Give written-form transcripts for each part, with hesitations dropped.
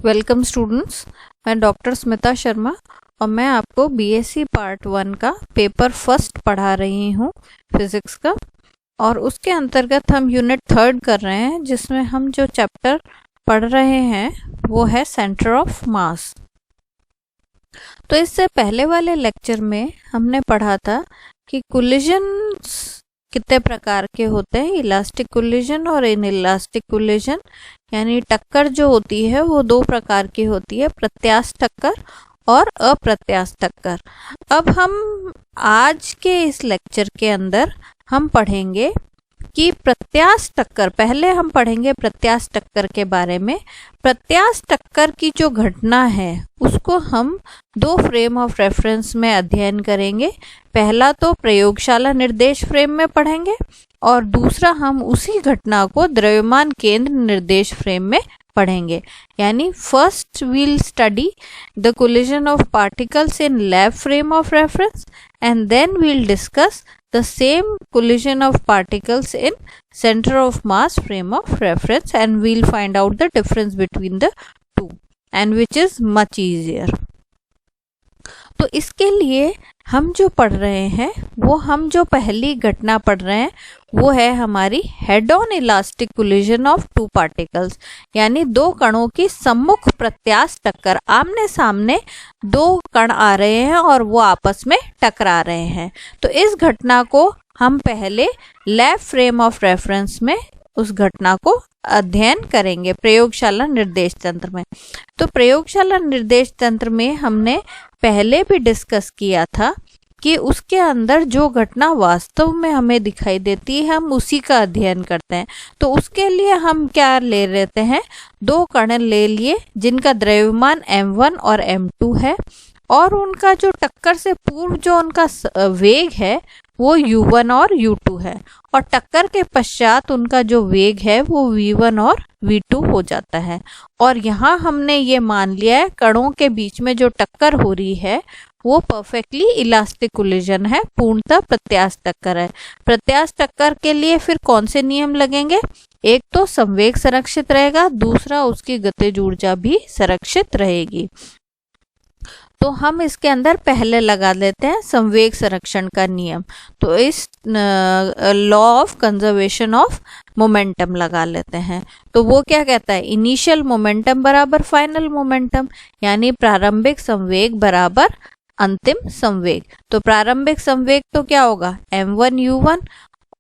Welcome students, मैं doctor Smita Sharma और मैं आपको बीएससी पार्ट 1 का पेपर फर्स्ट पढ़ा रही हूँ फिज़िक्स का। और उसके अंतर्गत हम यूनिट 3 कर रहे हैं, जिसमें हम जो चैप्टर पढ़ रहे हैं वो है सेंटर ऑफ मास। तो इससे पहले वाले लेक्चर में हमने पढ़ा था कि कोलिजन्स कितने प्रकार के होते हैं, इलास्टिक कोलिजन और इनइलास्टिक कोलिजन। यानी टक्कर जो होती है वो दो प्रकार की होती है, प्रत्यास्थ टक्कर और अप्रत्यास्थ टक्कर। अब हम आज के इस लेक्चर के अंदर हम पढ़ेंगे कि प्रत्यास्थ टक्कर, पहले हम पढ़ेंगे प्रत्यास्थ टक्कर के बारे में। प्रत्यास्थ टक्कर की जो घटना है उसको हम दो फ्रेम ऑफ रेफरेंस में अध्ययन करेंगे। पहला तो प्रयोगशाला निर्देश फ्रेम में पढ़ेंगे और दूसरा हम उसी घटना को द्रव्यमान केंद्र निर्देश फ्रेम में पढ़ेंगे। यानी first we'll study the collision of particles in lab frame of reference and then we'll discuss the same collision of particles in center of mass frame of reference, and we'll find out the difference between the two, and which is much easier. तो इसके लिए हम जो पढ़ रहे हैं वो हम जो पहली घटना पढ़ रहे हैं वो है हमारी head on elastic collision of two particles. यानी दो कणों की सम्मुख प्रत्यास्थ टक्कर, आमने सामने दो कण आ रहे हैं और वो आपस में टकरा रहे हैं। तो इस घटना को हम पहले लैब फ्रेम ऑफ रेफरेंस में उस घटना को अध्ययन करेंगे प्रयोगशाला निर्देश तंत्र में। तो प्रयोगशाला निर्देश तंत्र में हमने पहले भी डिस्कस किया था कि उसके अंदर जो घटना वास्तव में हमें दिखाई देती है हम उसी का अध्ययन करते हैं। तो उसके लिए हम क्या ले लेते हैं, दो कण ले लिए जिनका द्रव्यमान m1 और m2 है और उनका जो टक्कर से पूर्व जो उनका वेग है वो u1 और u2 है, और टक्कर के पश्चात उनका जो वेग है वो v1 और v2 हो जाता है। और यहाँ हमने ये मान लिया है कणों के बीच में जो टक्कर हो रही है वो परफेक्टली इलास्टिक कोलिजन है, पूर्णतः प्रत्यास्थ टक्कर है। प्रत्यास्थ टक्कर के लिए फिर कौन से नियम लगेंगे, एक तो संवेग संरक्षित रहेगा, दूसरा उसकी गतिज ऊर्जा भी संरक्षित रहेगी। तो हम इसके अंदर पहले लगा लेते हैं संवेग संरक्षण का नियम। तो इस law of conservation of momentum लगा लेते हैं। तो वो क्या कहता है, इनिशियल मोमेंटम बराबर फाइनल मोमेंटम, यानी प्रारंभिक संवेग बराबर अंतिम संवेग। तो प्रारंभिक संवेग तो क्या होगा, m1 u1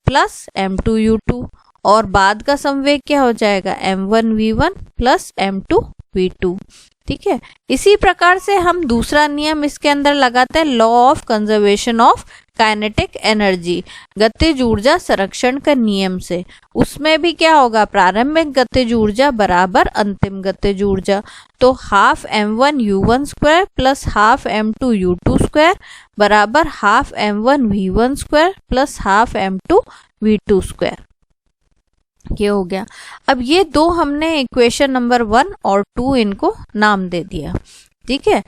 plus m2 u2, और बाद का संवेग क्या हो जाएगा, m1 v1 plus m2 v2। ठीक है, इसी प्रकार से हम दूसरा नियम इसके अंदर लगाते हैं, law of conservation of kinetic energy, गतिज ऊर्जा संरक्षण का नियम से। उसमें भी क्या होगा, प्रारंभिक गतिज ऊर्जा बराबर अंतिम गतिज ऊर्जा। तो half m1 u1 square plus half m2 u2 square बराबर half m1 v1 square plus half m2 v2 square. ये हो गया। अब ये दो हमने इक्वेशन नंबर 1 और 2 इनको नाम दे दिया। ठीक है,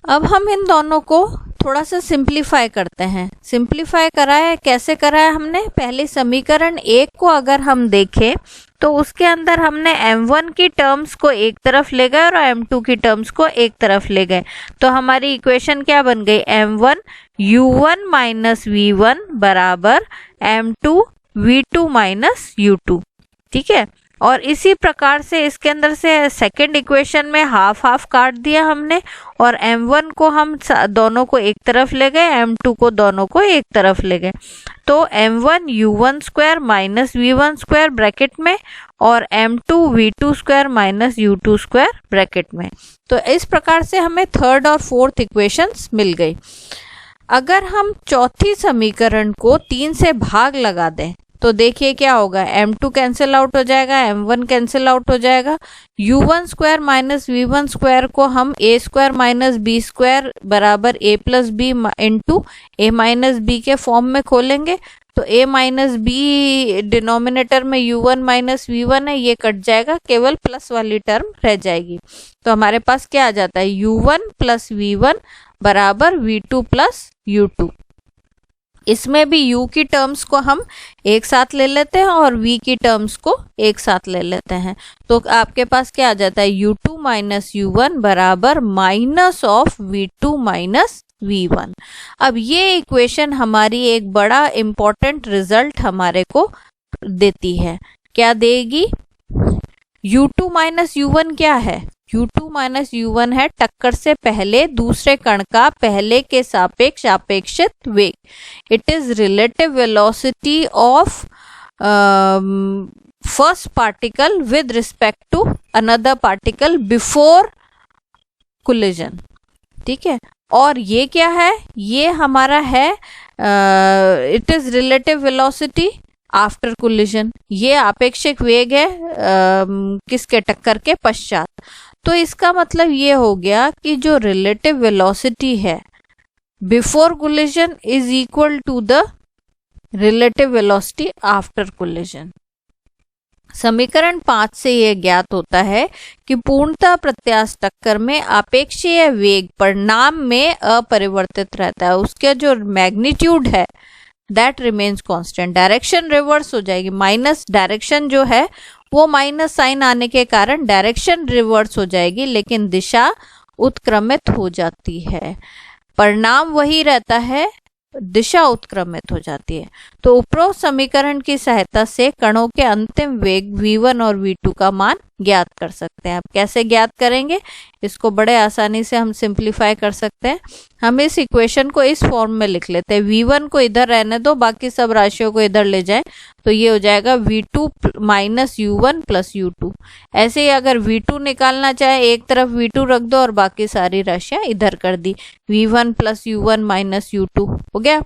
अब हम इन दोनों को थोड़ा सा सिंप्लीफाई करते हैं। सिंप्लीफाई करा है, कैसे करा है हमने, पहले समीकरण 1 को अगर हम देखें तो उसके अंदर हमने m1 की टर्म्स को एक तरफ ले गए और m2 की टर्म्स को एक तरफ ले गए। तो हमारी इक्वेशन क्या बन गई, m1 u1 माइनस v1 बराबर m2 v2 माइनस u2। ठीक है, और इसी प्रकार से इसके अंदर से सेकंड इक्वेशन में हाफ हाफ काट दिया हमने, और m1 को हम दोनों को एक तरफ ले गए, m2 को दोनों को एक तरफ ले गए। तो m1 u1 square minus v1 square bracket में और m2 v2 square minus u2 square bracket में। तो इस प्रकार से हमें थर्ड और फोर्थ इक्वेशंस मिल गई। अगर हम चौथी समीकरण को 3 से भाग लगा दें तो देखिए क्या होगा, m2 कैंसिल आउट हो जाएगा, m1 कैंसिल आउट हो जाएगा, u1 square minus v1 square को हम a square minus b square बराबर a प्लस B into a minus B के फॉर्म में खोलेंगे। तो a माइनस बी डिनोमिनेटर में u1 माइनस v1 है, ये कट जाएगा, केवल प्लस वाली टर्म रह जाएगी। तो हमारे पास क्या आ जाता है, u1 प्लस v1 बराबर v2 प्लस u2। इसमें भी u की टर्म्स को हम एक साथ ले लेते हैं और v की टर्म्स को एक साथ ले लेते हैं, तो आपके पास क्या आ जाता है, u2 माइनस u1 बराबर minus of v2 minus v1। अब ये इक्वेशन हमारी एक बड़ा इंपॉर्टेंट रिजल्ट हमारे को देती है। क्या देगी, u2 माइनस u1 क्या है, u2 माइनस u1 है टक्कर से पहले दूसरे कण का पहले के सापेक्ष अपेक्षित वेग। It is relative velocity of first particle with respect to another particle before collision. ठीक है, और ये क्या है, ये हमारा है it is relative velocity after collision, ये आपेक्षिक वेग है किसके, टक्कर के पश्चात। तो इसका मतलब ये हो गया कि जो रिलेटिव वेलोसिटी है before collision is equal to the relative velocity after collision. समीकरण 5 से यह ज्ञात होता है कि पूर्णतः प्रत्यास्थ टक्कर में आपेक्षीय वेग परिणाम में अपरिवर्तित रहता है, उसका जो मैग्नीट्यूड है that remains constant. Direction reverse हो जाएगी, माइनस डायरेक्शन जो है वो माइनस साइन आने के कारण डायरेक्शन रिवर्स हो जाएगी, लेकिन दिशा उत्क्रमित हो जाती है। परिणाम वही रहता है, दिशा उत्क्रमित हो जाती है। तो उपरोक्त समीकरण की सहायता से कणों के अंतिम वेग v1 और v2 का मान ज्ञात कर सकते हैं। अब कैसे ज्ञात करेंगे, इसको बड़े आसानी से हम सिंप्लीफाई कर सकते हैं। हम इस इक्वेशन को इस फॉर्म में लिख लेते हैं, v1 को इधर रहने दो, बाकी सब राशियों को इधर ले जाएं, तो ये हो जाएगा v2 minus u1 plus u2। ऐसे ही अगर v2 निकालना चाहे, एक तरफ v2 रख दो और बाकी सारी राशियां इधर कर दी, v1 plus u1 minus u2 हो गया।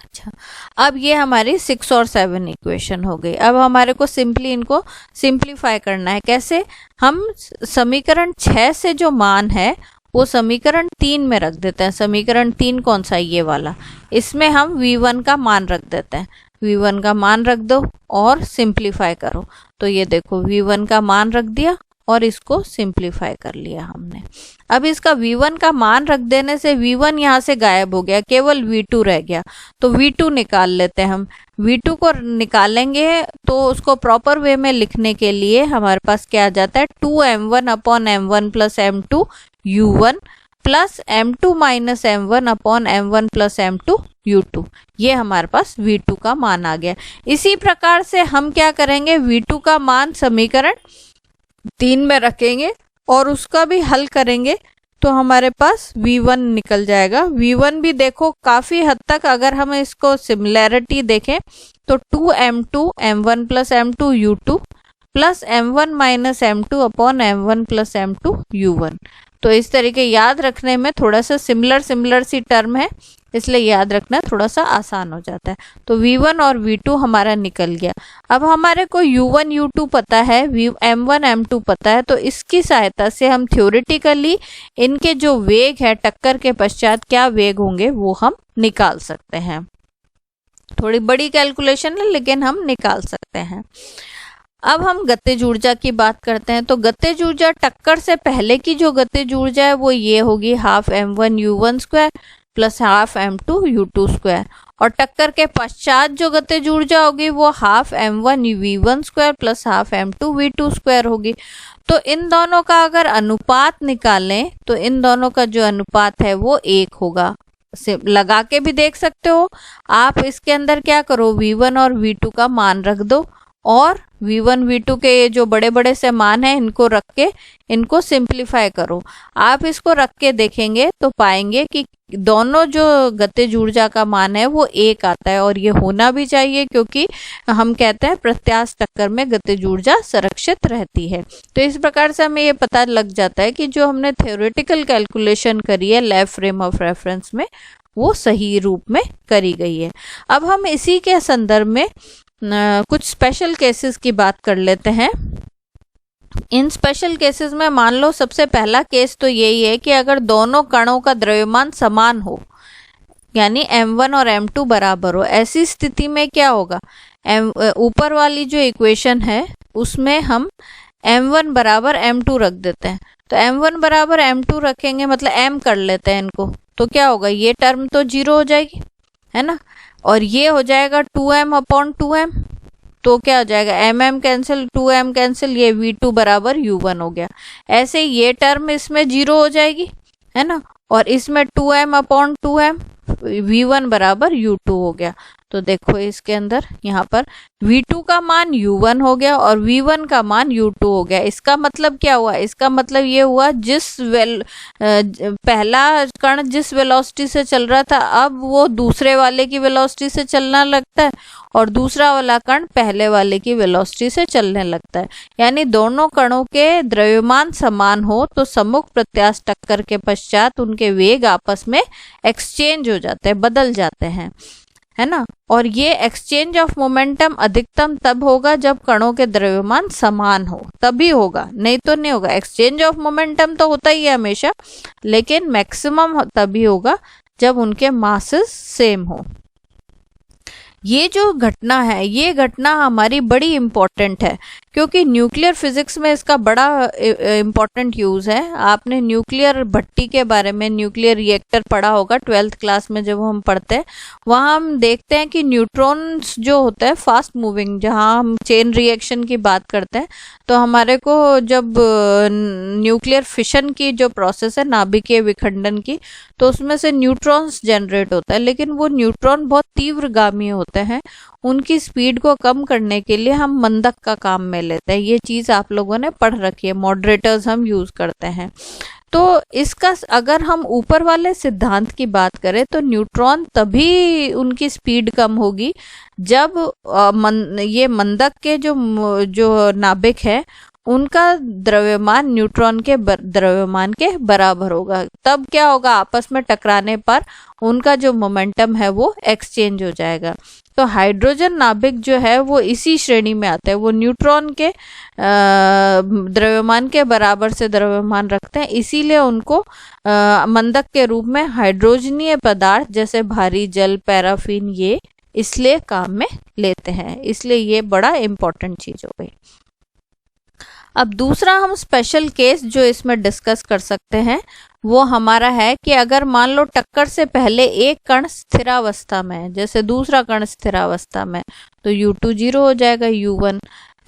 अच्छा, अब ये हमारी 6 और 7 इक्वेशन हो गई। अब हमारे को सिंपली इनको सिंप्लीफाई करना है। कैसे, हम समीकरण 6 से जो मान है वो समीकरण 3 में रख देते हैं। समीकरण 3 कौन सा, ये वाला, इसमें हम v1 का मान रख देते हैं। v1 का मान रख दो और सिंप्लीफाई करो, तो ये देखो v1 का मान रख दिया और इसको सिंप्लीफाई कर लिया हमने। अब इसका v1 का मान रख देने से v1 यहाँ से गायब हो गया, केवल v2 रह गया, तो v2 निकाल लेते हैं हम। v2 को निकालेंगे तो उसको प्रॉपर वे में लिखने के लिए हमारे पास क्या आ जाता है, 2m1 upon m1 plus m2 u1 plus m2 minus m1 upon m1 plus m2 u2। ये हमारे पास v2 का मान आ गया। इसी प्रकार से हम क्या करेंगे, v2 का मान समीकरण 3 में रखेंगे और उसका भी हल करेंगे, तो हमारे पास v1 निकल जाएगा। v1 भी देखो काफी हद तक अगर हम इसको सिमिलैरिटी देखें तो 2m2 m1 plus m2 u2 plus m1 minus m2 upon m1 plus m2 u1। तो इस तरीके याद रखने में थोड़ा सा सिमिलर सी टर्म है, इसलिए याद रखना थोड़ा सा आसान हो जाता है। तो v1 और v2 हमारा निकल गया। अब हमारे को u1 u2 पता है, m1 m2 पता है, तो इसकी सहायता से हम थ्योरेटिकली इनके जो वेग है टक्कर के पश्चात क्या वेग होंगे वो हम निकाल सकते हैं। थोड़ी बड़ी कैलकुलेशन है लेकिन हम निकाल सकते हैं। अब हम गतिज ऊर्जा की बात करते हैं। तो गतिज ऊर्जा टक्कर से पहले की जो गतिज ऊर्जा है वो ये होगी half m1 u1 square plus half m2 u2 square, और टक्कर के पश्चात जो गतिज ऊर्जा होगी वो half m1 v1 square plus half m2 v2 square होगी। तो इन दोनों का अगर अनुपात निकालें तो इन दोनों का जो अनुपात है वो 1 होगा। लगा के भी देख सकते हो आप। इसके अंदर क्या करो, v1 और v2 का मान रख दो और v1 v2 के ये जो बड़े बड़े से मान हैं इनको रख के इनको सिंप्लीफाई करो। आप इसको रख के देखेंगे तो पाएंगे कि दोनों जो गतिज ऊर्जा का मान है वो 1 आता है, और ये होना भी चाहिए क्योंकि हम कहते हैं प्रत्यास्थ टक्कर में गतिज ऊर्जा संरक्षित रहती है। तो इस प्रकार से हमें ये पता लग जाता है कि जो हमने थ्योरेटिकल कैलकुलेशन करी है लेफ्ट फ्रेम ऑफ रेफरेंस में वो सही रूप में करी गई है। अब हम इसी के संदर्भ में कुछ स्पेशल केसेस की बात कर लेते हैं। इन स्पेशल केसेस में मान लो सबसे पहला केस तो यही है कि अगर दोनों कणों का द्रव्यमान समान हो, यानी m1 और m2 बराबर हो, ऐसी स्थिति में क्या होगा, ऊपर वाली जो इक्वेशन है उसमें हम m1 बराबर m2 रख देते हैं। तो m1 बराबर m2 रखेंगे, मतलब m कर लेते हैं इनको, तो क्या होगा, ये टर्म तो 0 हो जाएगी। है ना, और ये हो जाएगा 2m/2m, तो क्या हो जाएगा, mm कैंसिल, 2m कैंसिल, ये v2 बराबर u1 हो गया। ऐसे ये टर्म इसमें 0 हो जाएगी, है ना, और इसमें 2m/2m, v1 बराबर u2 हो गया। तो देखो इसके अंदर यहाँ पर v2 का मान u1 हो गया और v1 का मान u2 हो गया। इसका मतलब क्या हुआ, इसका मतलब ये हुआ पहला कण जिस वेलोसिटी से चल रहा था अब वो दूसरे वाले की वेलोसिटी से चलना लगता है और दूसरा वाला कण पहले वाले की वेलोसिटी से चलने लगता है। यानी दोनों कणों के द्रव्यमान समान हो तो सम्मुख प्रत्यास्थ टक्कर के पश्चात उनके वेग आपस में एक्सचेंज हो जाते हैं, बदल जाते हैं, है ना। और ये एक्सचेंज ऑफ मोमेंटम अधिकतम तब होगा जब कणों के द्रव्यमान समान हो, तभी होगा, नहीं तो नहीं होगा। एक्सचेंज ऑफ मोमेंटम तो होता ही है हमेशा, लेकिन मैक्सिमम तभी होगा जब उनके मासेस सेम हो। ये जो घटना है, ये घटना हमारी बड़ी इम्पोर्टेंट है क्योंकि न्यूक्लियर फिजिक्स में इसका बड़ा इम्पोर्टेंट यूज़ है। आपने न्यूक्लियर भट्टी के बारे में, न्यूक्लियर रिएक्टर पढ़ा होगा 12th क्लास में जब हम पढ़ते हैं। वहाँ हम देखते हैं कि न्यूट्रॉन्स जो होता है फास्ट मूविंग, जहाँ हम चेन रिएक्शन की बात करते हैं तो हमारे को जब न्यूक्लियर फिशन की जो प्रोसेस है, नाभिकीय विखंडन की, तो उसमें से न्यूट्रॉन्स जनरेट होता है, लेकिन वो न्यूट्रॉन बहुत तीव्रगामी होते हैं। उनकी स्पीड को कम करने के लिए हम मंदक का काम में लेते हैं। ये चीज़ आप लोगों ने पढ़ रखी है, मॉडरेटर्स हम यूज़ करते हैं। तो इसका अगर हम ऊपर वाले सिद्धांत की बात करें तो न्यूट्रॉन तभी उनकी स्पीड कम होगी जब ये मंदक के जो नाभिक है उनका द्रव्यमान न्यूट्रॉन के द्रव्यमान के बराबर होगा। तब क्या होगा, आपस में टकराने पर उनका जो मोमेंटम है वो एक्सचेंज हो जाएगा। तो हाइड्रोजन नाभिक जो है वो इसी श्रेणी में आता है, वो न्यूट्रॉन के द्रव्यमान के बराबर से द्रव्यमान रखते हैं, इसीलिए उनको मंदक के रूप में हाइड्रोजनीय पदार्थ जैसे भारी जल, पैराफिन, ये इसलिए काम में लेते हैं। इसलिए ये बड़ा इम्पोर्टेंट चीज हो गई। अब दूसरा हम स्पेशल केस जो इसमें डिस्कस कर सकते हैं वो हमारा है कि अगर मान लो टक्कर से पहले एक कण स्थिरावस्था में है, जैसे दूसरा कण स्थिरावस्था में, तो u2 0 हो जाएगा, u1,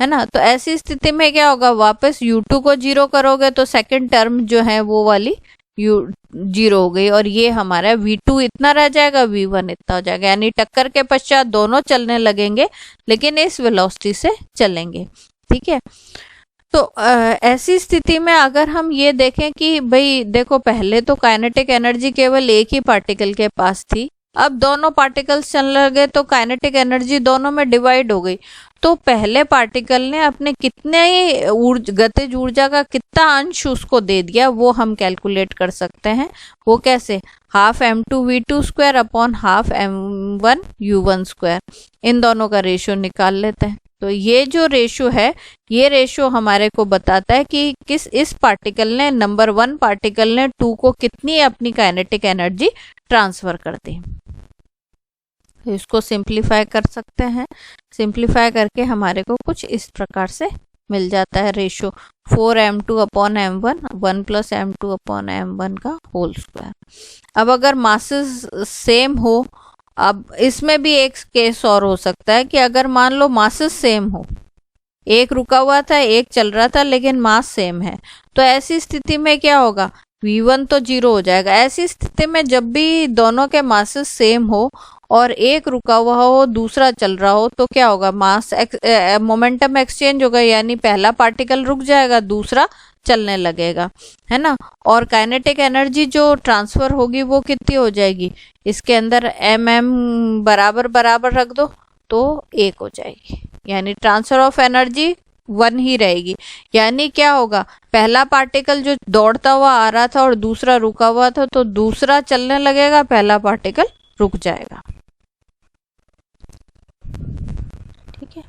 है ना। तो ऐसी स्थिति में क्या होगा, वापस u2 को 0 करोगे तो सेकंड टर्म जो है वो वाली u0 हो गई और ये हमारा v2 इतना रह जाएगा, v1 इतना हो जाएगा। यानी टक्कर के पश्चात दोनों चलने लगेंगे लेकिन इस वेलोसिटी से चलेंगे, ठीक है। तो ऐसी स्थिति में अगर हम ये देखें कि भाई देखो, पहले तो काइनेटिक एनर्जी केवल एक ही पार्टिकल के पास थी, अब दोनों पार्टिकल्स चलने लगे तो काइनेटिक एनर्जी दोनों में डिवाइड हो गई। तो पहले पार्टिकल ने अपने कितने गतिज ऊर्जा का कितना अंश उसको दे दिया वो हम कैलकुलेट कर सकते हैं। वो कैसे, half m2v2² upon half m1u1², इन दोनों का रेशियो निकाल लेते हैं। तो ये जो रेशो है, ये रेशो हमारे को बताता है कि इस पार्टिकल ने, नंबर 1 पार्टिकल ने 2 को कितनी अपनी काइनेटिक एनर्जी ट्रांसफर कर दी। तो इसको सिंप्लीफाई कर सकते हैं। सिंप्लीफाई करके हमारे को कुछ इस प्रकार से मिल जाता है रेशो 4m2/m1 1 + m2/m1 का होल स्क्वायर। अब अगर मासेस सेम हो, अब इसमें भी एक केस और हो सकता है कि अगर मान लो मासेस सेम हो, एक रुका हुआ था एक चल रहा था लेकिन मास सेम है, तो ऐसी स्थिति में क्या होगा, v1 तो 0 हो जाएगा। ऐसी स्थिति में जब भी दोनों के मासेस सेम हो और एक रुका हुआ हो दूसरा चल रहा हो तो क्या होगा, मास मोमेंटम एक्सचेंज होगा, यानी पहला पार्टिकल रुक जाएगा दूसरा चलने लगेगा, है ना। और काइनेटिक एनर्जी जो ट्रांसफर होगी वो कितनी हो जाएगी, इसके अंदर mm बराबर बराबर रख दो तो 1 हो जाएगी, यानी ट्रांसफर ऑफ एनर्जी 1 ही रहेगी। यानी क्या होगा, पहला पार्टिकल जो दौड़ता हुआ आ रहा था और दूसरा रुका हुआ था तो दूसरा चलने लगेगा, पहला पार्टिकल रुक जाएगा, ठीक है।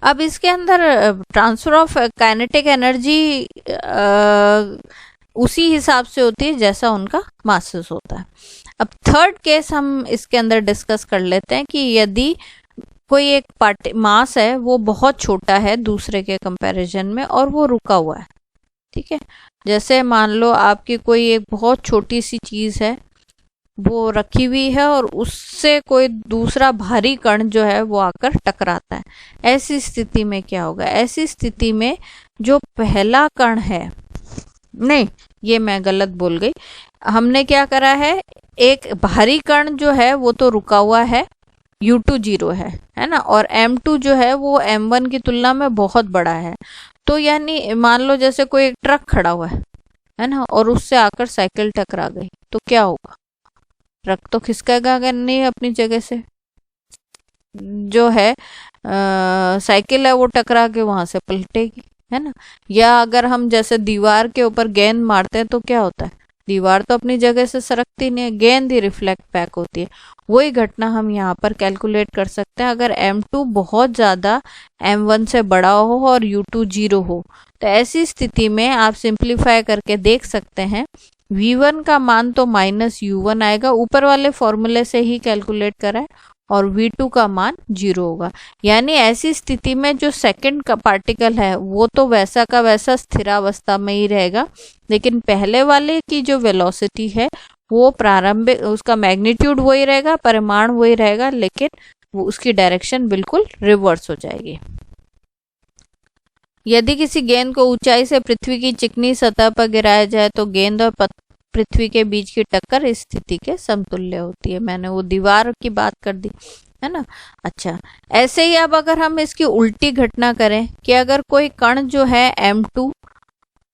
अब इसके अंदर ट्रांसफर ऑफ काइनेटिक एनर्जी उसी हिसाब से होती है जैसा उनका मासेस होता है। अब थर्ड केस हम इसके अंदर डिस्कस कर लेते हैं कि यदि कोई एक मास है वो बहुत छोटा है दूसरे के कंपैरिजन में और वो रुका हुआ है, ठीक है। जैसे मान लो आपकी कोई एक बहुत छोटी सी चीज़ है वो रखी हुई है और उससे कोई दूसरा भारी कण जो है वो आकर टकराता है। ऐसी स्थिति में क्या होगा? ऐसी स्थिति में जो पहला कण है, नहीं ये मैं गलत बोल गई, हमने क्या करा है, एक भारी कण जो है वो तो रुका हुआ है, U2 0 है ना, और M2 जो है वो M1 की तुलना में बहुत बड़ा है। तो यानी मान लो जैसे कोई एक ट्रक खड़ा हुआ है ना, और उससे आकर साइकिल टकरा गई तो क्या होगा? ट्रक तो खिसकेगा अगर नहीं अपनी जगह से, जो है साइकिल है वो टकरा के वहां से पलटेगी, है ना। या अगर हम जैसे दीवार के ऊपर गेंद मारते हैं तो क्या होता है? दीवार तो अपनी जगह से सरकती नहीं है, गेंद ही रिफ्लेक्ट बैक होती है। वही घटना हम यहाँ पर कैलकुलेट कर सकते हैं। अगर M2 बहुत ज़्यादा M1 से बड़ा हो और U2 0 हो, तो ऐसी स्थिति में आप सिंप्लीफाई करके देख सकते हैं V1 का मान तो -U1 आएगा, ऊपर वाले फॉर्मूले से ही कैलकुलेट करा है, और V2 का मान 0 होगा। यानी ऐसी स्थिति में जो सेकंड का पार्टिकल है वो तो वैसा का वैसा स्थिरावस्था में ही रहेगा, लेकिन पहले वाले की जो वेलोसिटी है वो प्रारंभिक, उसका मैग्नीट्यूड वही रहेगा, परिमाण वही रहेगा, लेकिन वो उसकी डायरेक्शन बिल्कुल रिवर्स हो जाएगी। यदि किसी गेंद को ऊंचाई से पृथ्वी की चिकनी सतह पर गिराया जाए तो गेंद और पृथ्वी के बीच की टक्कर इस स्थिति के समतुल्य होती है। मैंने वो दीवार की बात कर दी, है ना। अच्छा, ऐसे ही अब अगर हम इसकी उल्टी घटना करें कि अगर कोई कण जो है M2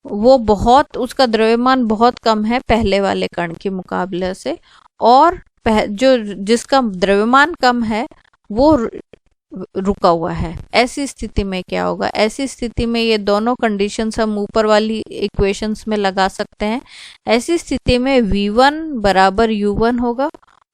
वो बहुत, उसका द्रव्यमान बहुत कम है पहले वाले कण के मुकाबले से, और जो जिसका द्रव्यमान कम है वो रुका हुआ है, ऐसी स्थिति में क्या होगा? ऐसी स्थिति में ये दोनों कंडीशंस हम ऊपर वाली इक्वेशंस में लगा सकते हैं। ऐसी स्थिति में V1 बराबर U1 होगा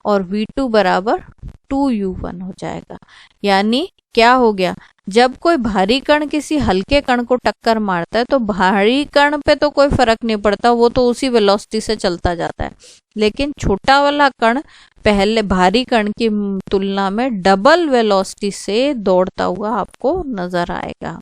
और V2 बराबर 2U1 हो जाएगा। यानी क्या हो गया? जब कोई भारी कण किसी हल्के कण को टक्कर मारता है तो भारी कण पे तो कोई फर्क नहीं पड़ता, वो तो उसी वेलोसिटी से चलता जाता है, लेकिन छोटा वाला कण पहले भारी कण की तुलना में डबल वेलोसिटी से दौड़ता हुआ आपको नजर आएगा।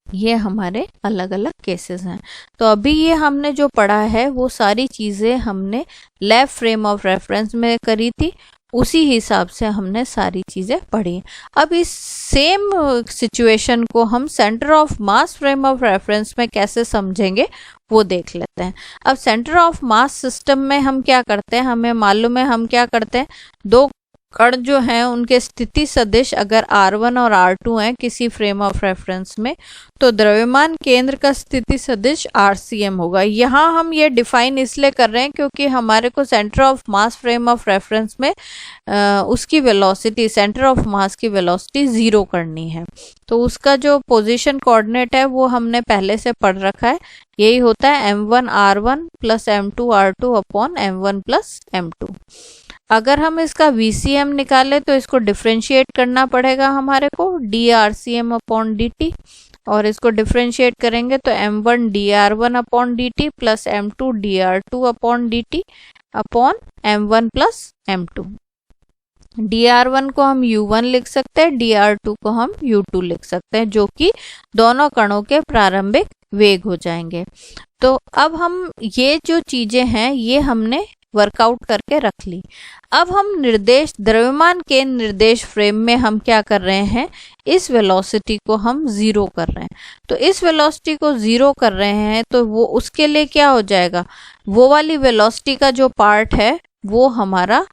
ये हमारे अलग अलग केसेस हैं। तो अभी ये हमने जो पढ़ा है वो सारी चीज़ें हमने लैब फ्रेम ऑफ रेफरेंस में करी थी, उसी हिसाब से हमने सारी चीज़ें पढ़ी। अब इस सेम सिचुएशन को हम centre of mass frame of reference में कैसे समझेंगे वो देख लेते हैं। अब सेंटर ऑफ मास सिस्टम में हम क्या करते हैं, हमें मालूम है हम क्या करते हैं, दो कण जो हैं उनके स्थिति सदिश अगर R1 और R2 हैं किसी फ्रेम ऑफ रेफरेंस में, तो द्रव्यमान केंद्र का स्थिति सदिश RCM होगा। यहाँ हम ये डिफाइन इसलिए कर रहे हैं क्योंकि हमारे को centre of mass frame of reference में उसकी वेलोसिटी, सेंटर ऑफ मास की वेलोसिटी 0 करनी है। तो उसका जो पोजीशन कोऑर्डिनेट है वो हमने पहले से पढ़ रखा है, यही होता है M1 R1 plus M2 R2 upon M1 plus M2। अगर हम इसका VCM निकालें तो इसको डिफ्रेंशिएट करना पड़ेगा हमारे को DRCM अपॉन DT, और इसको डिफ्रेंशिएट करेंगे तो M1 DR1 upon DT plus M2 DR2 upon DT upon M1 plus M2। DR1 को हम U1 लिख सकते हैं, DR2 को हम U2 लिख सकते हैं, जो कि दोनों कणों के प्रारंभिक वेग हो जाएंगे। तो अब हम ये जो चीजें हैं ये हमने वर्कआउट करके रख ली। अब हम निर्देश, द्रव्यमान के निर्देश फ्रेम में हम क्या कर रहे हैं, इस वेलोसिटी को हम 0 कर रहे हैं। तो इस वेलोसिटी को 0 कर रहे हैं तो वो उसके लिए क्या हो जाएगा, वो वाली वेलोसिटी का जो पार्ट है वो हमारा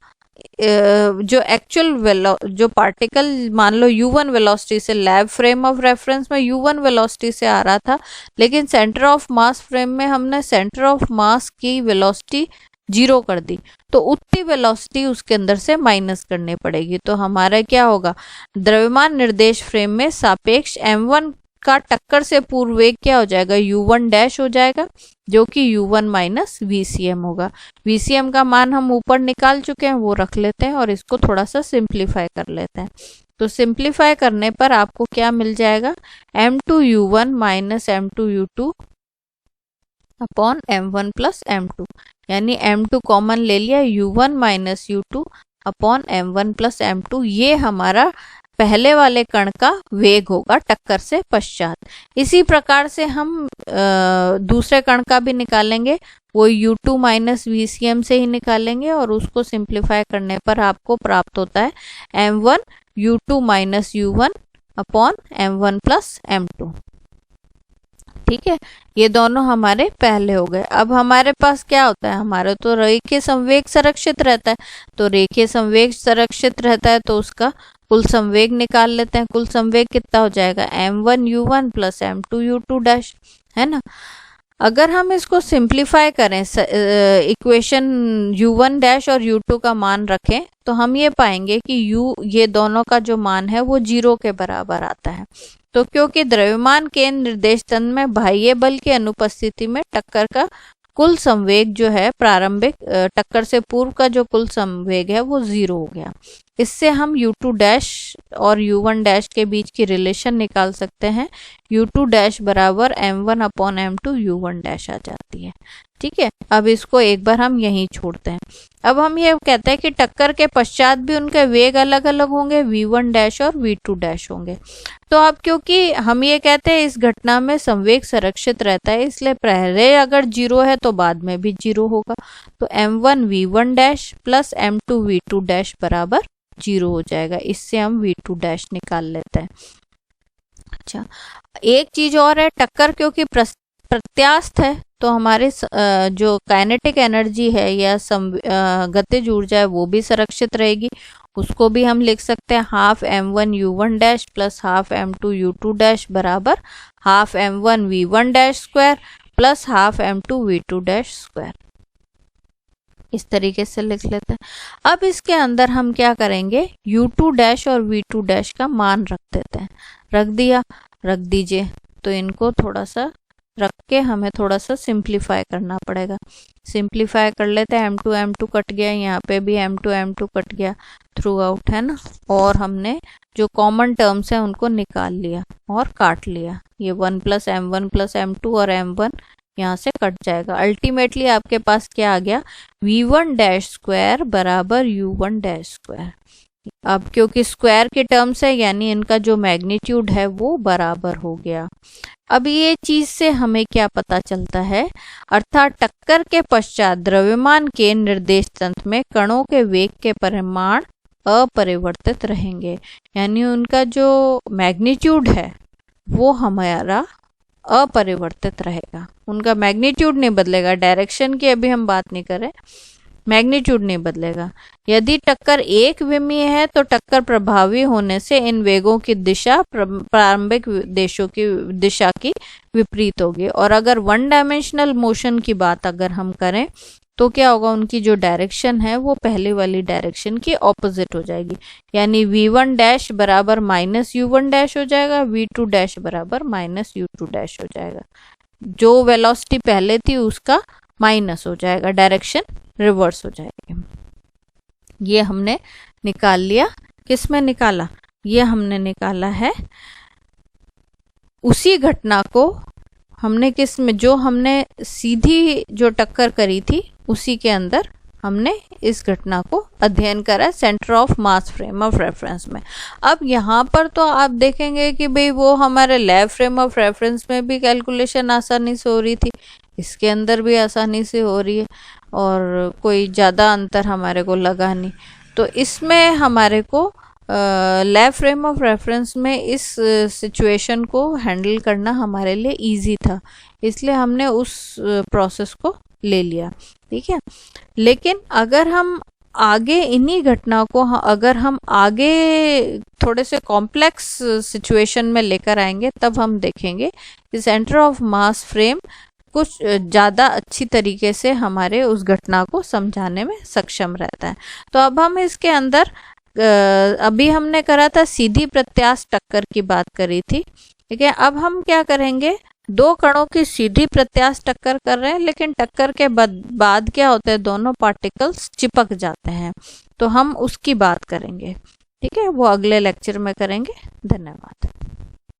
जो एक्चुअल जो पार्टिकल मान लो U1 वेलोसिटी से, लैब फ्रेम ऑफ रेफरेंस में U1 वेलोसिटी से आ रहा था, लेकिन सेंटर ऑफ मास फ्रेम में हमने सेंटर ऑफ मास की वेलोसिटी 0 कर दी, तो उतनी वेलोसिटी उसके अंदर से माइनस करनी पड़ेगी। तो हमारा क्या होगा, द्रव्यमान निर्देश फ्रेम में सापेक्ष M1 का टक्कर से पूर्व वेग क्या हो जाएगा, U1 डैश हो जाएगा, जो कि U1 माइनस VCM होगा। VCM का मान हम ऊपर निकाल चुके हैं, वो रख लेते हैं और इसको थोड़ा सा सिंप्लीफाई कर लेते हैं। तो सिंप्लीफाई करने पर आपको क्या मिल जाएगा, M2 U1 minus M2 U2 upon M1 plus M2, यानी M2 कॉमन ले लिया, U1 minus U2 upon M1 plus M2। ये हमारा पहले वाले कण का वेग होगा टक्कर से पश्चात। इसी प्रकार से हम दूसरे कण का भी निकालेंगे, वो U2 माइनस VCM से ही निकालेंगे और उसको सिंप्लीफाई करने पर आपको प्राप्त होता है M1 U2 minus U1 upon M1 plus M2। ठीक है, ये दोनों हमारे पहले हो गए। अब हमारे पास क्या होता है, हमारा तो रेखीय संवेग संरक्षित रहता है, तो रेखीय संवेग संरक्षित रहता है तो उसका कुल संवेग निकाल लेते हैं। कुल संवेग कितना हो जाएगा, M1 U1 plus M2 U2 dash, है ना। अगर हम इसको सिंप्लीफाई करें, इक्वेशन U1 डैश और U2 का मान रखें, तो हम ये पाएंगे कि ये दोनों का जो मान है वो 0 के बराबर आता है। तो क्योंकि द्रव्यमान के निर्देश तंत्र में बाह्य बल की अनुपस्थिति में टक्कर का कुल संवेग जो है प्रारंभिक टक्कर से पूर्व का जो कुल संवेग है वो 0 हो गया। इससे हम U2 डैश और U1 डैश के बीच की रिलेशन निकाल सकते हैं। U2 डैश बराबर M1 upon M2 U1 dash आ जाती है। ठीक है, अब इसको एक बार हम यहीं छोड़ते हैं। अब हम ये कहते हैं कि टक्कर के पश्चात भी उनके वेग अलग अलग होंगे, V1 डैश और V2 डैश होंगे। तो अब क्योंकि हम ये कहते हैं इस घटना में संवेग संरक्षित रहता है, इसलिए पहले अगर 0 है तो बाद में भी 0 होगा। तो M1 V1 dash plus M2 V2 dash बराबर 0 हो जाएगा। इससे हम V2 डैश निकाल लेते हैं। अच्छा, एक चीज और है, टक्कर क्योंकि प्रत्यास्थ है तो हमारे जो काइनेटिक एनर्जी है या गतिज ऊर्जा है वो भी संरक्षित रहेगी। उसको भी हम लिख सकते हैं half M1 U1 dash plus half M2 U2 dash बराबर half M1 V1 dash square plus half M2 V2 dash square. इस तरीके से लिख लेते हैं। अब इसके अंदर हम क्या करेंगे, U2 डैश और V2 डैश का मान रख देते हैं। रख दीजिए। तो इनको थोड़ा सा रख के हमें थोड़ा सा सिंप्लीफाई करना पड़ेगा। सिंप्लीफाई कर लेते हैं। M2 M2 कट गया, यहाँ पे भी M2 M2 कट गया थ्रू आउट, है ना। और हमने जो कॉमन टर्म्स हैं उनको निकाल लिया और काट लिया। ये 1 प्लस M1 प्लस M2 और M1 यहाँ से कट जाएगा। अल्टीमेटली आपके पास क्या आ गया, V1 डैश स्क्वायर बराबर U1 डैश स्क्वायर। अब क्योंकि स्क्वायर के टर्म्स है यानी इनका जो मैग्नीट्यूड है वो बराबर हो गया। अब ये चीज से हमें क्या पता चलता है, अर्थात टक्कर के पश्चात द्रव्यमान के निर्देश तंत्र में कणों के वेग के परिमाण अपरिवर्तित रहेंगे, यानी उनका जो मैग्नीट्यूड है वो हमारा अपरिवर्तित रहेगा। उनका मैग्नीट्यूड नहीं बदलेगा। डायरेक्शन की अभी हम बात नहीं करें, मैग्नीट्यूड नहीं बदलेगा। यदि टक्कर एक विमीय है तो टक्कर प्रभावी होने से इन वेगों की दिशा प्रारंभिक देशों की दिशा की विपरीत होगी। और अगर वन डायमेंशनल मोशन की बात अगर हम करें तो क्या होगा, उनकी जो डायरेक्शन है वो पहले वाली डायरेक्शन की ऑपोजिट हो जाएगी, यानी V1 डैश बराबर माइनस U1 डैश हो जाएगा, V2 डैश बराबर माइनस U2 डैश हो जाएगा। जो वेलोसिटी पहले थी उसका माइनस हो जाएगा, डायरेक्शन रिवर्स हो जाएगी। ये हमने निकाल लिया। किस में निकाला, ये हमने निकाला है उसी घटना को हमने किस में, जो हमने सीधी जो टक्कर करी थी उसी के अंदर हमने इस घटना को अध्ययन करा centre of mass frame of reference में। अब यहाँ पर तो आप देखेंगे कि भाई वो हमारे लैब फ्रेम ऑफ रेफरेंस में भी कैलकुलेशन आसानी से हो रही थी, इसके अंदर भी आसानी से हो रही है और कोई ज़्यादा अंतर हमारे को लगा नहीं। तो इसमें हमारे को लैब फ्रेम ऑफ रेफरेंस में इस सिचुएशन को हैंडल करना हमारे लिए इजी था, इसलिए हमने उस प्रोसेस को ले लिया। ठीक है, लेकिन अगर हम आगे इन्हीं घटना को अगर हम आगे थोड़े से कॉम्प्लेक्स सिचुएशन में लेकर आएंगे तब हम देखेंगे कि सेंटर ऑफ मास फ्रेम कुछ ज़्यादा अच्छी तरीके से हमारे उस घटना को समझाने में सक्षम रहता है। तो अब हम इसके अंदर अभी हमने करा था सीधी प्रत्यास्थ टक्कर की बात करी थी, ठीक है। अब हम क्या करेंगे, दो कणों की सीधी प्रत्यास्थ टक्कर कर रहे हैं लेकिन टक्कर के बाद क्या होता है, दोनों पार्टिकल्स चिपक जाते हैं, तो हम उसकी बात करेंगे। ठीक है, वो अगले लेक्चर में करेंगे। धन्यवाद।